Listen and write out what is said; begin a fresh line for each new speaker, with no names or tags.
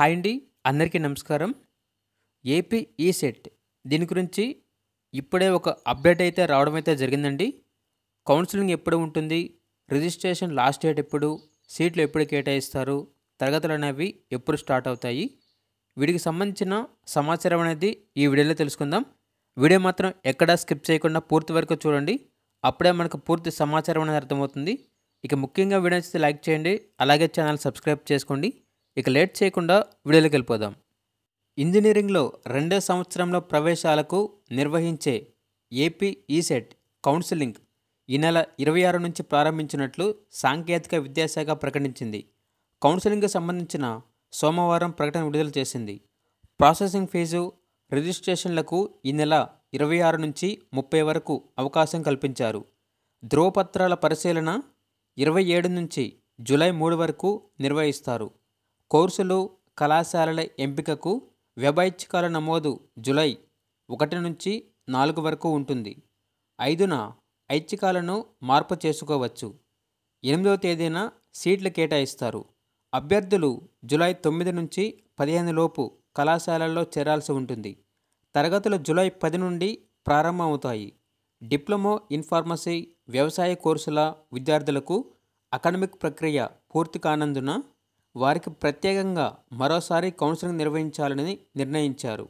Hi అండి, అందరికీ నమస్కారం. ఏపీ ఈసెట్ దీని గురించి ఇప్పుడే ఒక అప్డేట్ అయితే రావడం అయితే జరిగిందండి. కౌన్సిలింగ్ ఎప్పుడు ఉంటుంది, రిజిస్ట్రేషన్ లాస్ట్ డేట్ ఎప్పుడు, సీట్లు ఎప్పుడు కేటాయిస్తారు, తరగతులు అనేవి ఎప్పుడు స్టార్ట్ అవుతాయి, వీటికి సంబంధించిన సమాచారం అనేది ఈ వీడియోలో తెలుసుకుందాం. వీడియో మాత్రం ఎక్కడా స్కిప్ చేయకుండా పూర్తి వరకు చూడండి. అప్పుడే మనకు పూర్తి సమాచారం అనేది అర్థమవుతుంది. ఇక ముఖ్యంగా వీడియో నచ్చితే లైక్ చేయండి, అలాగే ఛానల్ సబ్స్క్రైబ్ చేసుకోండి. ఇక లేట్ చేయకుండా వీడియోలోకి వెళ్ళిపోదాం. ఇంజనీరింగ్లో రెండో సంవత్సరంలో ప్రవేశాలకు నిర్వహించే ఏపీ ఈసెట్ కౌన్సిలింగ్ ఈ నెల 26 నుంచి ప్రారంభించినట్లు సాంకేతిక విద్యాశాఖ ప్రకటించింది. కౌన్సిలింగ్కి సంబంధించిన సోమవారం ప్రకటన విడుదల చేసింది. ప్రాసెసింగ్ ఫీజు, రిజిస్ట్రేషన్లకు ఈ నెల 26 నుంచి 30 వరకు అవకాశం కల్పించారు. ధ్రువపత్రాల పరిశీలన 27 నుంచి జూలై 3 వరకు నిర్వహిస్తారు. కోర్సులు, కళాశాలల ఎంపికకు వెబైచ్ఛికాల నమోదు జూలై 1 నుంచి 4 వరకు ఉంటుంది. 5న ఐచ్ఛికాలను మార్పు చేసుకోవచ్చు. 8వ తేదీన సీట్లు కేటాయిస్తారు. అభ్యర్థులు జూలై 9 నుంచి 15 లోపు కళాశాలల్లో చేరాల్సి ఉంటుంది. తరగతులు జూలై 10 నుండి ప్రారంభమవుతాయి. డిప్లొమా ఇన్ ఫార్మసీ, వ్యవసాయ కోర్సుల విద్యార్థులకు అకాడమిక్ ప్రక్రియ పూర్తి కానందున వారికి ప్రత్యేకంగా మరోసారి కౌన్సిలింగ్ నిర్వహించాలని నిర్ణయించారు.